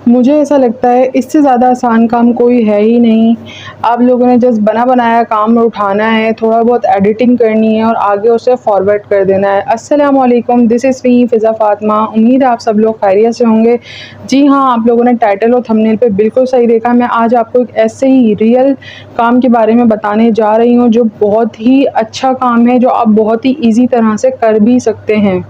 मुझे ऐसा लगता है इससे ज़्यादा आसान काम कोई है ही नहीं। आप लोगों ने जस्ट बना-बनाया काम उठाना है, थोड़ा बहुत एडिटिंग करनी है और आगे उसे फॉरवर्ड कर देना है। अस्सलामु अलैकुम, दिस इज़ मी फ़िज़ा फ़ातिमा। उम्मीद है आप सब लोग खैरियत से होंगे। जी हाँ, आप लोगों ने टाइटल और थंबनेल पे बिल्कुल सही देखा। मैं आज आपको एक ऐसे ही रियल काम के बारे में बताने जा रही हूँ जो बहुत ही अच्छा काम है, जो आप बहुत ही ईज़ी तरह से कर भी सकते हैं।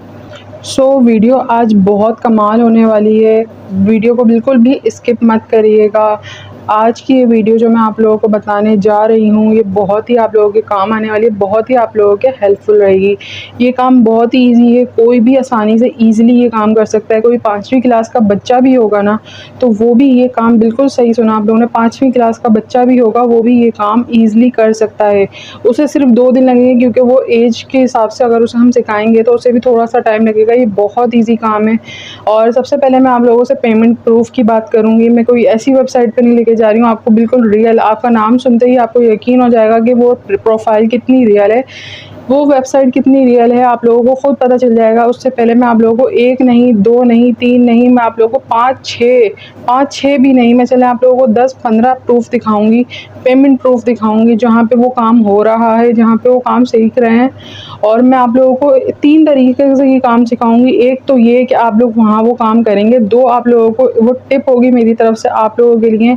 वीडियो आज बहुत कमाल होने वाली है। वीडियो को बिल्कुल भी स्किप मत करिएगा। आज की ये वीडियो जो मैं आप लोगों को बताने जा रही हूँ, ये बहुत ही आप लोगों के काम आने वाली है, बहुत ही आप लोगों के हेल्पफुल रहेगी। ये काम बहुत ही ईज़ी है, कोई भी आसानी से ईज़िली ये काम कर सकता है। कोई 5वीं क्लास का बच्चा भी होगा ना, तो वो भी ये काम, बिल्कुल सही सुना आप लोगों ने, 5वीं क्लास का बच्चा भी होगा, वो भी ये काम ईज़िली कर सकता है। उसे सिर्फ़ 2 दिन लगेंगे, क्योंकि वो ऐज के हिसाब से अगर उसे हम सिखाएँगे तो उसे भी थोड़ा-सा टाइम लगेगा। ये बहुत ईज़ी काम है। और सबसे पहले मैं आप लोगों से पेमेंट प्रूफ़ की बात करूँगी। मैं कोई ऐसी वेबसाइट पे नहीं लेके जा रही हूँ, आपको बिल्कुल रियल, आपका नाम सुनते ही आपको यकीन हो जाएगा कि वो प्रोफ़ाइल कितनी रियल है, वो वेबसाइट कितनी रियल है, आप लोगों को खुद पता चल जाएगा। उससे पहले मैं आप लोगों को 1 नहीं, 2 नहीं, 3 नहीं, मैं आप लोगों को 5-6 भी नहीं, मैं चलें आप लोगों को 10-15 प्रूफ़ दिखाऊँगी, पेमेंट प्रूफ़ दिखाऊँगी, जहाँ पे वो काम हो रहा है, जहाँ पे वो काम सीख रहे हैं। और मैं आप लोगों को 3 तरीके से ये काम सिखाऊँगी। एक तो ये कि आप लोग वहाँ वो काम करेंगे, 2 आप लोगों को वो टिप होगी मेरी तरफ से आप लोगों के लिए,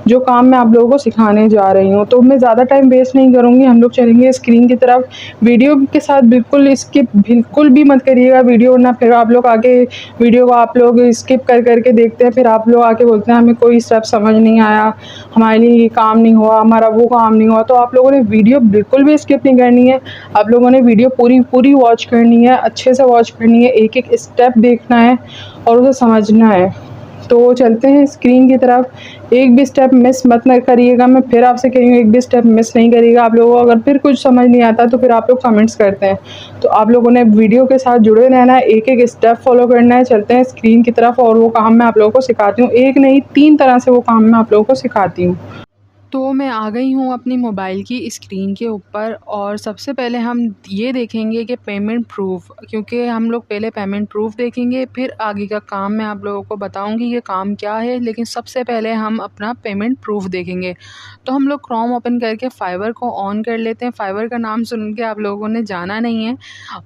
जो काम मैं आप लोगों को सिखाने जा रही हूँ। तो मैं ज़्यादा टाइम वेस्ट नहीं करूँगी, हम लोग चलेंगे स्क्रीन की तरफ। वीडियो के साथ बिल्कुल स्किप बिल्कुल भी मत करिएगा वीडियो, वरना फिर आप लोग आके वीडियो को आप लोग स्किप कर के देखते हैं, फिर आप लोग आके बोलते हैं हमें कोई स्टेप समझ नहीं आया, हमारे लिए ये काम नहीं हुआ, हमारा वो काम नहीं हुआ। तो आप लोगों ने वीडियो बिल्कुल भी स्किप नहीं करनी है, आप लोगों ने वीडियो पूरी वॉच करनी है, अच्छे से वॉच करनी है, एक-एक स्टेप देखना है और उसे समझना है। तो चलते हैं स्क्रीन की तरफ। एक भी स्टेप मिस मत न करिएगा, मैं फिर आपसे कह रही हूँ, एक भी स्टेप मिस नहीं करिएगा। आप लोगों को अगर फिर कुछ समझ नहीं आता तो फिर आप लोग कमेंट्स करते हैं। तो आप लोगों ने वीडियो के साथ जुड़े रहना है, एक-एक स्टेप फॉलो करना है। चलते हैं स्क्रीन की तरफ और वो काम मैं आप लोगों को सिखाती हूँ। 1 नहीं, 3 तरह से वो काम मैं आप लोगों को सिखाती हूँ। तो मैं आ गई हूँ अपनी मोबाइल की स्क्रीन के ऊपर और सबसे पहले हम ये देखेंगे कि पेमेंट प्रूफ़, क्योंकि हम लोग पहले पेमेंट प्रूफ़ देखेंगे, फिर आगे का काम मैं आप लोगों को बताऊँगी ये काम क्या है, लेकिन सबसे पहले हम अपना पेमेंट प्रूफ़ देखेंगे। तो हम लोग क्रोम ओपन करके फाइवर को ऑन कर लेते हैं। फाइवर का नाम सुन के आप लोगों ने जाना नहीं है,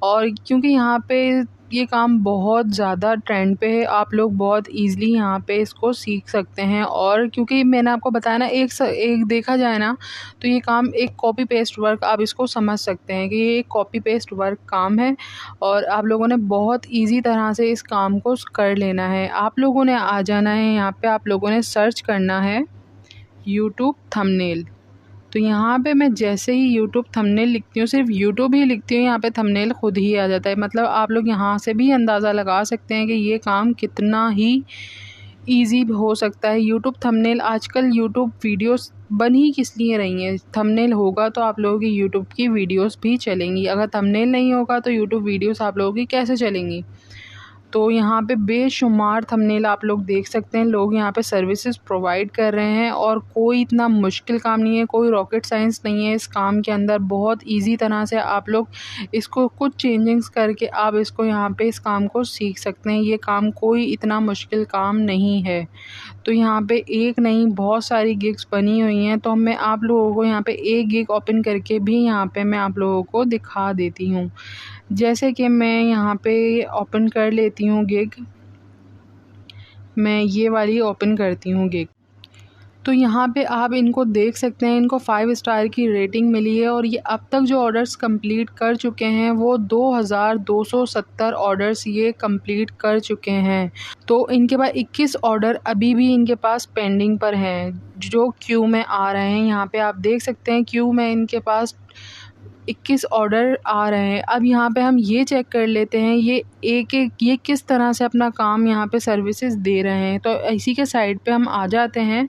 और क्योंकि यहाँ पे ये काम बहुत ज़्यादा ट्रेंड पे है, आप लोग बहुत ईज़िली यहाँ पे इसको सीख सकते हैं। और क्योंकि मैंने आपको बताया ना, एक देखा जाए ना, तो ये काम एक कॉपी पेस्ट वर्क, आप इसको समझ सकते हैं कि ये एक कॉपी पेस्ट वर्क काम है और आप लोगों ने बहुत ईज़ी तरह से इस काम को कर लेना है। आप लोगों ने आ जाना है यहाँ पे, आप लोगों ने सर्च करना है यूट्यूब थंबनेल। तो यहाँ पे मैं जैसे ही यूट्यूब थंबनेल लिखती हूँ, सिर्फ यूट्यूब ही लिखती हूँ, यहाँ पे थंबनेल खुद ही आ जाता है। मतलब आप लोग यहाँ से भी अंदाज़ा लगा सकते हैं कि ये काम कितना ही ईज़ी हो सकता है। यूट्यूब थंबनेल, आजकल यूट्यूब वीडियोस बन ही किस लिए रही हैं? थंबनेल होगा तो आप लोगों की यूट्यूब की वीडियोस भी चलेंगी, अगर थंबनेल नहीं होगा तो यूट्यूब वीडियोस आप लोगों की कैसे चलेंगी? तो यहाँ पे बेशुमार थंबनेल आप लोग देख सकते हैं, लोग यहाँ पे सर्विसेज प्रोवाइड कर रहे हैं और कोई इतना मुश्किल काम नहीं है, कोई रॉकेट साइंस नहीं है इस काम के अंदर। बहुत इजी तरह से आप लोग इसको कुछ चेंजिंग्स करके आप इसको यहाँ पे इस काम को सीख सकते हैं। ये काम कोई इतना मुश्किल काम नहीं है। तो यहाँ पे एक नहीं, बहुत सारी गिग्स बनी हुई हैं, तो मैं आप लोगों को यहाँ पे एक गिग ओपन करके भी यहाँ पे मैं आप लोगों को दिखा देती हूँ। जैसे कि मैं यहाँ पे ओपन कर लेती हूँ गिग, मैं ये वाली ओपन करती हूँ गिग। तो यहाँ पे आप इनको देख सकते हैं, इनको 5 स्टार की रेटिंग मिली है और ये अब तक जो ऑर्डर्स कंप्लीट कर चुके हैं वो 2270 ऑर्डर्स ये कंप्लीट कर चुके हैं। तो इनके पास 21 ऑर्डर अभी भी इनके पास पेंडिंग पर हैं, जो क्यू में आ रहे हैं। यहाँ पे आप देख सकते हैं क्यू में इनके पास 21 ऑर्डर आ रहे हैं। अब यहाँ पे हम ये चेक कर लेते हैं ये ये किस तरह से अपना काम यहाँ पे सर्विसेज दे रहे हैं। तो इसी के साइड पे हम आ जाते हैं।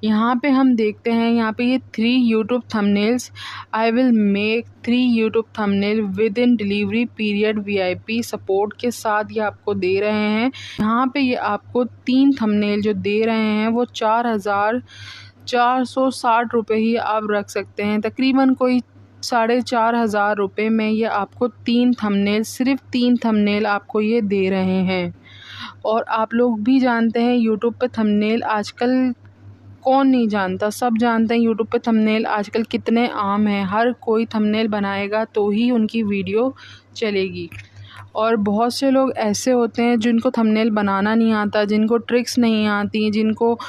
यहाँ पे हम देखते हैं, यहाँ पे ये 3 YouTube thumbnails, I will make 3 YouTube thumbnail with in delivery period VIP support के साथ ये आपको दे रहे हैं। यहाँ पे ये आपको 3 थंबनेल जो दे रहे हैं वो 4,460 रुपये ही आप रख सकते हैं, तकरीबन कोई 4,500 रुपये में ये आपको 3 थंबनेल, सिर्फ 3 थंबनेल आपको ये दे रहे हैं। और आप लोग भी जानते हैं यूट्यूब पे थंबनेल आजकल कौन नहीं जानता, सब जानते हैं यूट्यूब पे थंबनेल आजकल कितने आम हैं। हर कोई थंबनेल बनाएगा तो ही उनकी वीडियो चलेगी। और बहुत से लोग ऐसे होते हैं जिनको थंबनेल बनाना नहीं आता, जिनको ट्रिक्स नहीं आती, जिनको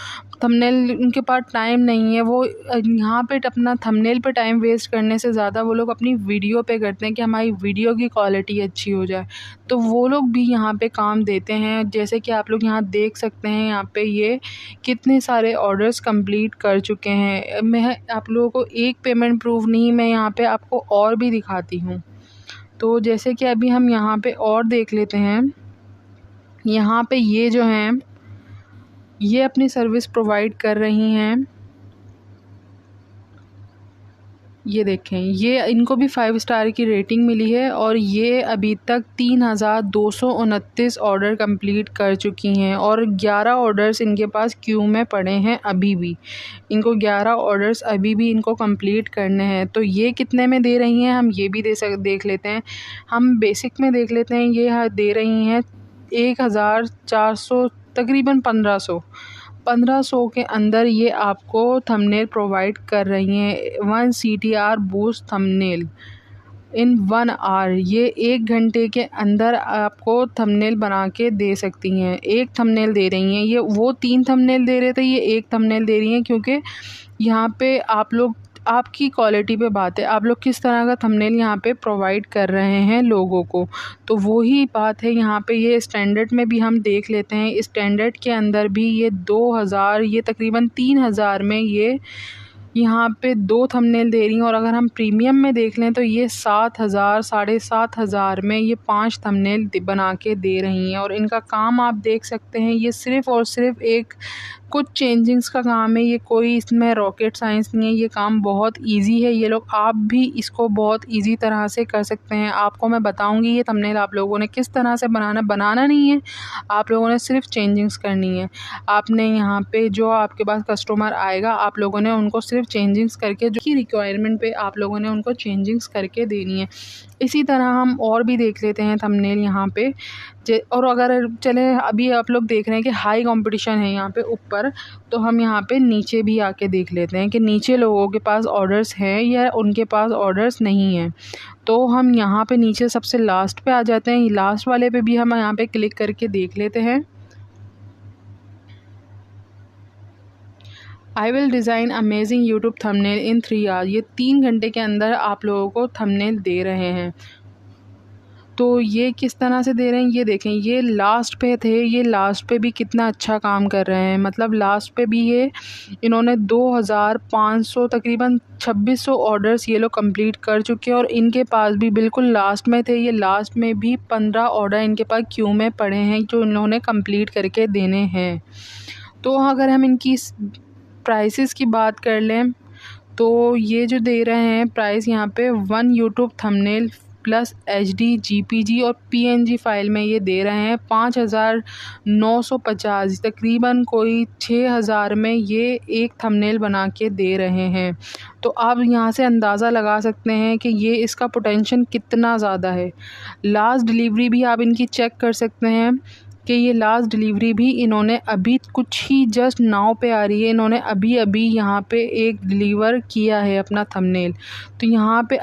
थंबनेल उनके पास टाइम नहीं है, वो यहाँ पे अपना थंबनेल पे टाइम वेस्ट करने से ज़्यादा वो लोग अपनी वीडियो पे करते हैं कि हमारी वीडियो की क्वालिटी अच्छी हो जाए। तो वो लोग भी यहाँ पे काम देते हैं। जैसे कि आप लोग यहाँ देख सकते हैं, यहाँ पे ये कितने सारे ऑर्डर्स कंप्लीट कर चुके हैं। मैं आप लोगों को एक पेमेंट प्रूफ नहीं, मैं यहाँ पे आपको और भी दिखाती हूँ। तो जैसे कि अभी हम यहाँ पे और देख लेते हैं। यहाँ पे ये जो हैं ये अपनी सर्विस प्रोवाइड कर रही हैं। ये देखें, ये इनको भी 5 स्टार की रेटिंग मिली है और ये अभी तक 3229 ऑर्डर कंप्लीट कर चुकी हैं और 11 ऑर्डर्स इनके पास क्यू में पड़े हैं अभी भी। इनको 11 ऑर्डर्स अभी भी इनको कंप्लीट करने हैं। तो ये कितने में दे रही हैं हम ये भी देख लेते हैं। हम बेसिक में देख लेते हैं। ये दे रही हैं 1400, तकरीबन 1500 के अंदर ये आपको थंबनेल प्रोवाइड कर रही हैं। 1 CTR boost thumbnail in 1 hour, ये 1 घंटे के अंदर आपको थंबनेल बना के दे सकती हैं। एक थंबनेल दे रही हैं, ये वो 3 थंबनेल दे रहे थे, ये एक थंबनेल दे रही हैं। क्योंकि यहाँ पे आप लोग, आपकी क्वालिटी पे बात है, आप लोग किस तरह का थंबनेल यहाँ पे प्रोवाइड कर रहे हैं लोगों को। तो वही बात है यहाँ पे। ये स्टैंडर्ड में भी हम देख लेते हैं। स्टैंडर्ड के अंदर भी ये 2000, ये तकरीबन 3000 में ये यहाँ पे 2 थंबनेल दे रही हैं। और अगर हम प्रीमियम में देख लें तो ये 7000, 7500 में ये 5 थंबनेल बना के दे रही हैं। और इनका काम आप देख सकते हैं, ये सिर्फ़ और सिर्फ एक कुछ चेंजिंग्स का काम है। ये कोई इसमें रॉकेट साइंस नहीं है, ये काम बहुत इजी है। ये लोग, आप भी इसको बहुत इजी तरह से कर सकते हैं। आपको मैं बताऊंगी ये थंबनेल आप लोगों ने किस तरह से बनाना नहीं है, आप लोगों ने सिर्फ चेंजिंग्स करनी है। आपने यहाँ पे जो आपके पास कस्टमर आएगा, आप लोगों ने उनको सिर्फ चेंजिंग्स करके, जो की रिक्वायरमेंट पे आप लोगों ने उनको चेंजिंग्स करके देनी है। इसी तरह हम और भी देख लेते हैं थंबनेल यहाँ पे। और अगर चले, अभी आप लोग देख रहे हैं कि हाई कंपटीशन है यहाँ पे ऊपर, तो हम यहाँ पे नीचे भी आके देख लेते हैं कि नीचे लोगों के पास ऑर्डर्स हैं या उनके पास ऑर्डर्स नहीं हैं। तो हम यहाँ पे नीचे सबसे लास्ट पे आ जाते हैं। लास्ट वाले पे भी हम यहाँ पे क्लिक करके देख लेते हैं। I will design amazing YouTube thumbnail in 3 hours. ये 3 घंटे के अंदर आप लोगों को थंबनेल दे रहे हैं। तो ये किस तरह से दे रहे हैं ये देखें। ये लास्ट पे थे, ये लास्ट पे भी कितना अच्छा काम कर रहे हैं। मतलब लास्ट पे भी ये इन्होंने 2500, तकरीबन 2600 ऑर्डर्स ये लोग कंप्लीट कर चुके हैं। और इनके पास भी बिल्कुल लास्ट में थे, ये लास्ट में भी 15 ऑर्डर इनके पास क्यू में पड़े हैं जो इन्होंने कंप्लीट करके देने हैं। तो अगर हम इनकी प्राइसेस की बात कर लें तो ये जो दे रहे हैं प्राइस यहाँ पे 1 YouTube thumbnail plus HD, GPG और PNG फ़ाइल में ये दे रहे हैं 5950, तकरीबन कोई 6000 में ये एक थंबनेल बना के दे रहे हैं। तो आप यहाँ से अंदाज़ा लगा सकते हैं कि ये इसका पोटेंशियल कितना ज़्यादा है। लास्ट डिलीवरी भी आप इनकी चेक कर सकते हैं कि ये लास्ट डिलीवरी भी इन्होंने अभी कुछ ही जस्ट नाव पे आ रही है। इन्होंने अभी अभी यहाँ पे एक डिलीवर किया है अपना थंबनेल। तो यहाँ पे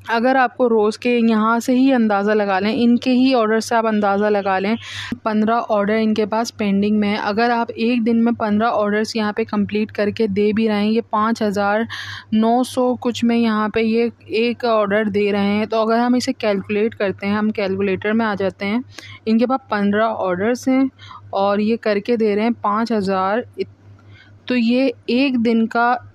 अगर आपको रोज़ के यहाँ से ही अंदाज़ा लगा लें, इनके ही ऑर्डर से आप अंदाज़ा लगा लें, 15 ऑर्डर इनके पास पेंडिंग में है। अगर आप एक दिन में 15 ऑर्डर्स यहाँ पे कंप्लीट करके दे भी रहे हैं, ये 5900 कुछ में यहाँ पे ये एक ऑर्डर दे रहे हैं। तो अगर हम इसे कैलकुलेट करते हैं, हम कैलकुलेटर में आ जाते हैं, इनके पास 15 ऑर्डर्स हैं और ये करके दे रहे हैं 5000। तो ये एक दिन का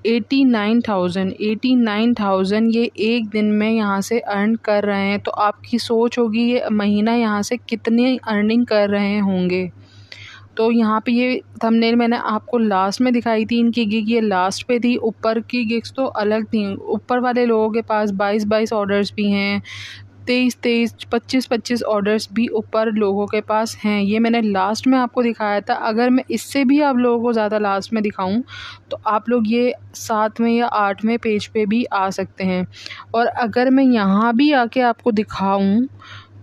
89,000 ये एक दिन में यहाँ से अर्न कर रहे हैं। तो आपकी सोच होगी ये महीना यहाँ से कितनी अर्निंग कर रहे होंगे। तो यहाँ पे ये थंबनेल मैंने आपको लास्ट में दिखाई थी, इनकी गिग ये लास्ट पे थी। ऊपर की गिग्स तो अलग थी। ऊपर वाले लोगों के पास 22 ऑर्डर्स भी हैं, 23 25 ऑर्डर्स भी ऊपर लोगों के पास हैं। ये मैंने लास्ट में आपको दिखाया था। अगर मैं इससे भी आप लोगों को ज़्यादा लास्ट में दिखाऊं तो आप लोग ये 7वें या 8वें पेज पे भी आ सकते हैं। और अगर मैं यहाँ भी आके आपको दिखाऊं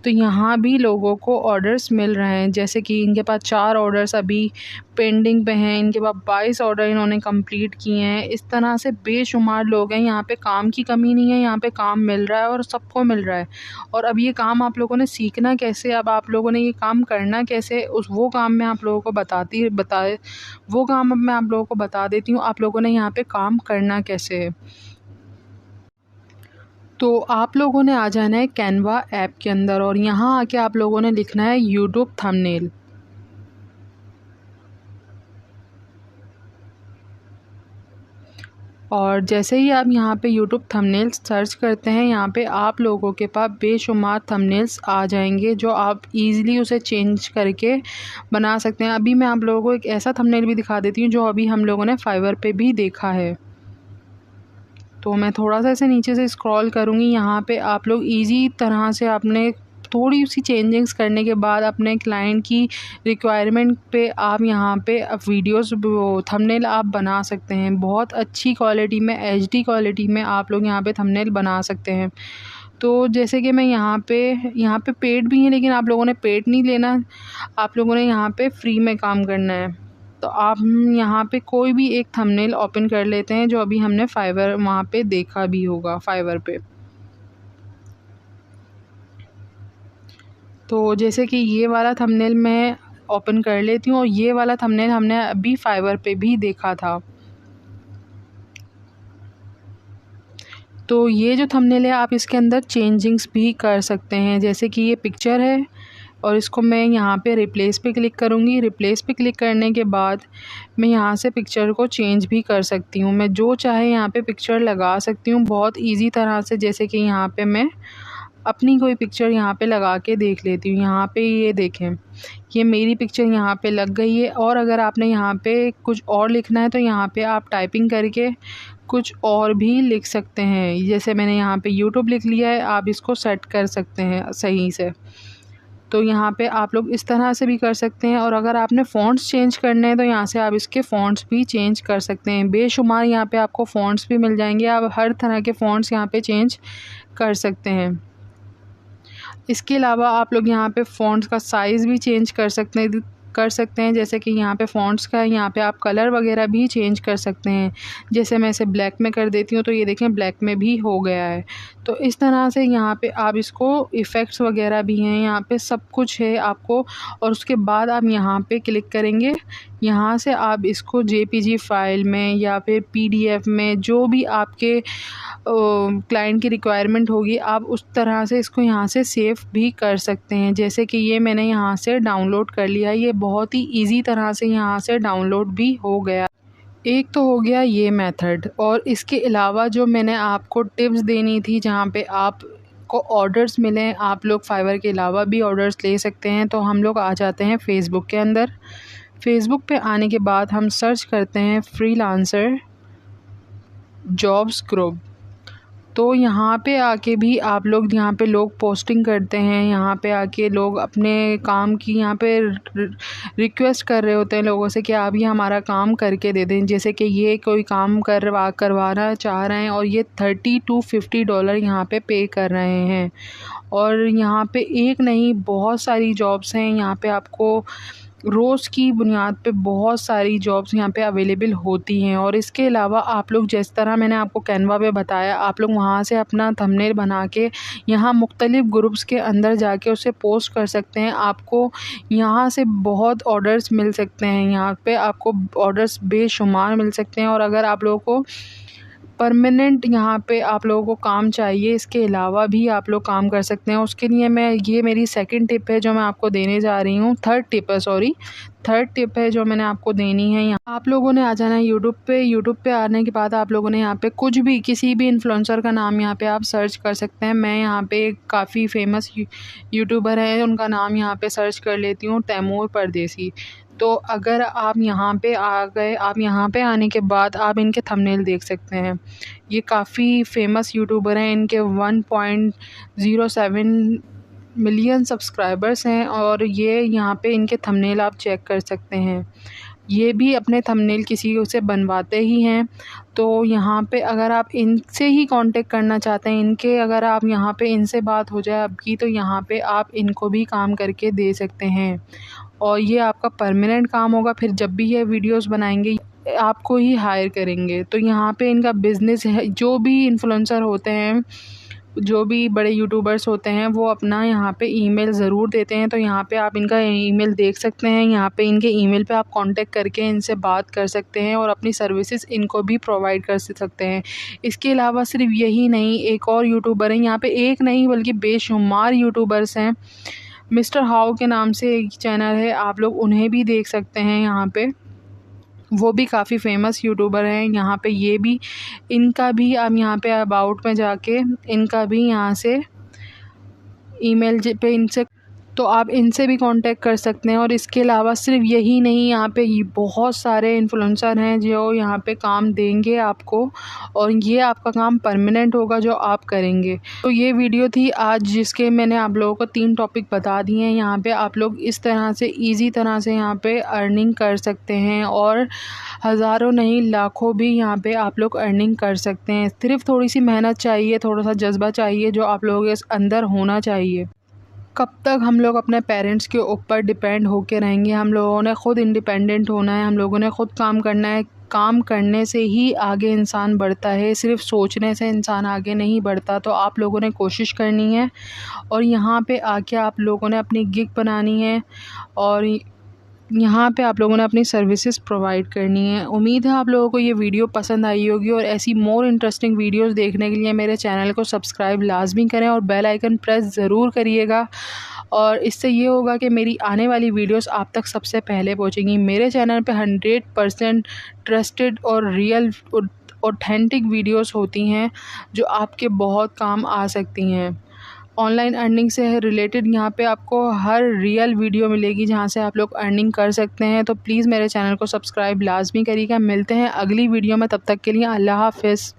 तो यहाँ भी लोगों को ऑर्डर्स मिल रहे हैं, जैसे कि इनके पास 4 ऑर्डर्स अभी पेंडिंग पे हैं, इनके पास 22 ऑर्डर इन्होंने कंप्लीट किए हैं। इस तरह से बेशुमार लोग हैं, यहाँ पे काम की कमी नहीं है, यहाँ पे काम मिल रहा है और सबको मिल रहा है। और अब ये काम आप लोगों ने सीखना कैसे, अब आप लोगों ने ये काम करना कैसे, वो काम मैं आप लोगों को बता देती हूँ आप लोगों ने यहाँ पे काम करना कैसे है। तो आप लोगों ने आ जाना है कैनवा ऐप के अंदर और यहाँ आके आप लोगों ने लिखना है यूट्यूब थंबनेल। और जैसे ही आप यहाँ पे यूट्यूब थंबनेल्स सर्च करते हैं, यहाँ पे आप लोगों के पास बेशुमार थंबनेल्स आ जाएंगे जो आप इजीली उसे चेंज करके बना सकते हैं। अभी मैं आप लोगों को एक ऐसा थंबनेल भी दिखा देती हूँ जो अभी हम लोगों ने फाइवर पे भी देखा है। तो मैं थोड़ा सा ऐसे नीचे से स्क्रॉल करूँगी, यहाँ पे आप लोग इजी तरह से आपने थोड़ी सी चेंजिंग्स करने के बाद अपने क्लाइंट की रिक्वायरमेंट पे आप यहाँ पे वीडियोस थंबनेल आप बना सकते हैं। बहुत अच्छी क्वालिटी में, एचडी क्वालिटी में आप लोग यहाँ पे थंबनेल बना सकते हैं। तो जैसे कि मैं यहाँ पे पेड भी है, लेकिन आप लोगों ने पेड नहीं लेना, आप लोगों ने यहाँ पे फ्री में काम करना है। तो आप यहाँ पे कोई भी एक थंबनेल ओपन कर लेते हैं जो अभी हमने फाइवर वहाँ पे देखा भी होगा फाइवर पे। तो जैसे कि ये वाला थंबनेल मैं ओपन कर लेती हूँ और ये वाला थंबनेल हमने अभी फाइवर पे भी देखा था। तो ये जो थंबनेल है आप इसके अंदर चेंजिंग्स भी कर सकते हैं, जैसे कि ये पिक्चर है और इसको मैं यहाँ पे रिप्लेस पे क्लिक करूँगी। रिप्लेस पे क्लिक करने के बाद मैं यहाँ से पिक्चर को चेंज भी कर सकती हूँ, मैं जो चाहे यहाँ पे पिक्चर लगा सकती हूँ बहुत इजी तरह से। जैसे कि यहाँ पे मैं अपनी कोई पिक्चर यहाँ पे लगा के देख लेती हूँ। यहाँ पे ये देखें, ये मेरी पिक्चर यहाँ पे लग गई है। और अगर आपने यहाँ पे कुछ और लिखना है तो यहाँ पे आप टाइपिंग करके कुछ और भी लिख सकते हैं। जैसे मैंने यहाँ पे यूट्यूब लिख लिया है, आप इसको सेट कर सकते हैं सही से। तो यहाँ पे आप लोग इस तरह से भी कर सकते हैं। और अगर आपने फ़ॉन्ट्स चेंज करने हैं तो यहाँ से आप इसके फ़ॉन्ट्स भी चेंज कर सकते हैं। बेशुमार यहाँ पे आपको फ़ॉन्ट्स भी मिल जाएंगे, आप हर तरह के फ़ॉन्ट्स यहाँ पे चेंज कर सकते हैं। इसके अलावा आप लोग यहाँ पे फ़ॉन्ट्स का साइज़ भी चेंज कर सकते हैं। जैसे कि यहाँ पे फ़ॉन्ट्स का यहाँ पे आप कलर वगैरह भी चेंज कर सकते हैं। जैसे मैं इसे ब्लैक में कर देती हूँ तो ये देखें ब्लैक में भी हो गया है। तो इस तरह से यहाँ पे आप इसको इफ़ेक्ट्स वगैरह भी हैं, यहाँ पे सब कुछ है आपको। और उसके बाद आप यहाँ पे क्लिक करेंगे, यहाँ से आप इसको जेपीजी फ़ाइल में या फिर पीडीएफ में, जो भी आपके क्लाइंट की रिक्वायरमेंट होगी, आप उस तरह से इसको यहाँ से सेव भी कर सकते हैं। जैसे कि ये मैंने यहाँ से डाउनलोड कर लिया है, ये बहुत ही इजी तरह से यहाँ से डाउनलोड भी हो गया। एक तो हो गया ये मेथड, और इसके अलावा जो मैंने आपको टिप्स देनी थी जहाँ पे आप को ऑर्डर्स मिलें, आप लोग फाइवर के अलावा भी ऑर्डर्स ले सकते हैं। तो हम लोग आ जाते हैं फेसबुक के अंदर। फेसबुक पे आने के बाद हम सर्च करते हैं फ्रीलांसर जॉब्स ग्रुप। तो यहाँ पे आके भी आप लोग, यहाँ पे लोग पोस्टिंग करते हैं, यहाँ पे आके लोग अपने काम की यहाँ पे रिक्वेस्ट कर रहे होते हैं लोगों से कि आप ये हमारा काम करके दे दें। जैसे कि ये कोई काम करवाना चाह रहे हैं और ये $30 to $50 यहाँ पे पे कर रहे हैं। और यहाँ पे एक नहीं बहुत सारी जॉब्स हैं, यहाँ पे आपको रोज़ की बुनियाद पे बहुत सारी जॉब्स यहाँ पे अवेलेबल होती हैं। और इसके अलावा आप लोग जिस तरह मैंने आपको कैनवा पे बताया, आप लोग वहाँ से अपना थंबनेल बना के यहाँ मुख्तलिफ़ ग्रुप्स के अंदर जाके उसे पोस्ट कर सकते हैं। आपको यहाँ से बहुत ऑर्डर्स मिल सकते हैं, यहाँ पे आपको ऑर्डर्स बेशुमार मिल सकते हैं। और अगर आप लोगों को परमानेंट यहाँ पे आप लोगों को काम चाहिए, इसके अलावा भी आप लोग काम कर सकते हैं। उसके लिए ये मेरी सेकंड टिप है जो मैं आपको देने जा रही हूँ। थर्ड टिप है जो मैंने आपको देनी है। यहाँ आप लोगों ने आ जाना है यूट्यूब पे आने के बाद आप लोगों ने यहाँ पे कुछ भी, किसी भी इन्फ्लुएंसर का नाम यहाँ पे आप सर्च कर सकते हैं। मैं यहाँ पे काफ़ी फेमस यूट्यूबर हैं, उनका नाम यहाँ पे सर्च कर लेती हूँ, तैमूर परदेसी। तो अगर आप यहाँ पे आ गए, आप यहाँ पे आने के बाद आप इनके थंबनेल देख सकते हैं। ये काफ़ी फेमस यूट्यूबर हैं, इनके 1.07 मिलियन सब्सक्राइबर्स हैं। और ये यहाँ पे इनके थंबनेल आप चेक कर सकते हैं। ये भी अपने थंबनेल किसी से बनवाते ही हैं। तो यहाँ पे अगर आप इनसे ही कांटेक्ट करना चाहते हैं, इनके अगर आप यहाँ पे इनसे बात हो जाए आपकी, तो यहाँ पे आप इनको भी काम करके दे सकते हैं और ये आपका परमानेंट काम होगा। फिर जब भी ये वीडियोस बनाएंगे आपको ही हायर करेंगे। तो यहाँ पे इनका बिज़नेस है, जो भी इन्फ्लुएंसर होते हैं, जो भी बड़े यूट्यूबर्स होते हैं, वो अपना यहाँ पे ईमेल ज़रूर देते हैं। तो यहाँ पे आप इनका ईमेल देख सकते हैं। यहाँ पे इनके ईमेल पे आप कांटेक्ट करके इनसे बात कर सकते हैं और अपनी सर्विसेज इनको भी प्रोवाइड कर सकते हैं। इसके अलावा सिर्फ यही नहीं, एक और यूट्यूबर हैं यहाँ पे, एक नहीं बल्कि बेशुमार यूट्यूबर्स हैं। मिस्टर हाउ के नाम से एक चैनल है, आप लोग उन्हें भी देख सकते हैं। यहाँ पे वो भी काफ़ी फ़ेमस यूट्यूबर हैं। यहाँ पे ये भी, इनका भी आप यहाँ पे अबाउट में जाके इनका भी यहाँ से ईमेल पे इनसे, तो आप इनसे भी कांटेक्ट कर सकते हैं। और इसके अलावा सिर्फ यही नहीं, यहाँ पे बहुत सारे इन्फ्लुएंसर हैं जो यहाँ पे काम देंगे आपको और ये आपका काम परमानेंट होगा जो आप करेंगे। तो ये वीडियो थी आज जिसके मैंने आप लोगों को 3 टॉपिक बता दिए हैं। यहाँ पे आप लोग इस तरह से ईज़ी तरह से यहाँ पे अर्निंग कर सकते हैं और हज़ारों नहीं लाखों भी यहाँ पे आप लोग अर्निंग कर सकते हैं। सिर्फ थोड़ी सी मेहनत चाहिए, थोड़ा सा जज्बा चाहिए जो आप लोगों के अंदर होना चाहिए। कब तक हम लोग अपने पेरेंट्स के ऊपर डिपेंड होके रहेंगे? हम लोगों ने ख़ुद इंडिपेंडेंट होना है, हम लोगों ने ख़ुद काम करना है। काम करने से ही आगे इंसान बढ़ता है, सिर्फ सोचने से इंसान आगे नहीं बढ़ता। तो आप लोगों ने कोशिश करनी है और यहाँ पे आके आप लोगों ने अपनी गिग बनानी है और यहाँ पे आप लोगों ने अपनी सर्विसेज प्रोवाइड करनी है। उम्मीद है आप लोगों को ये वीडियो पसंद आई होगी और ऐसी मोर इंटरेस्टिंग वीडियोस देखने के लिए मेरे चैनल को सब्सक्राइब लाजमी करें और बेल आइकन प्रेस ज़रूर करिएगा। और इससे ये होगा कि मेरी आने वाली वीडियोस आप तक सबसे पहले पहुँचेंगी। मेरे चैनल पे 100% ट्रस्टेड और रियल ऑथेंटिक वीडियोस होती हैं जो आपके बहुत काम आ सकती हैं। ऑनलाइन अर्निंग से रिलेटेड यहाँ पे आपको हर रियल वीडियो मिलेगी जहाँ से आप लोग अर्निंग कर सकते हैं। तो प्लीज़ मेरे चैनल को सब्सक्राइब लाजमी करिएगा। मिलते हैं अगली वीडियो में, तब तक के लिए अल्लाह हाफ़िज़।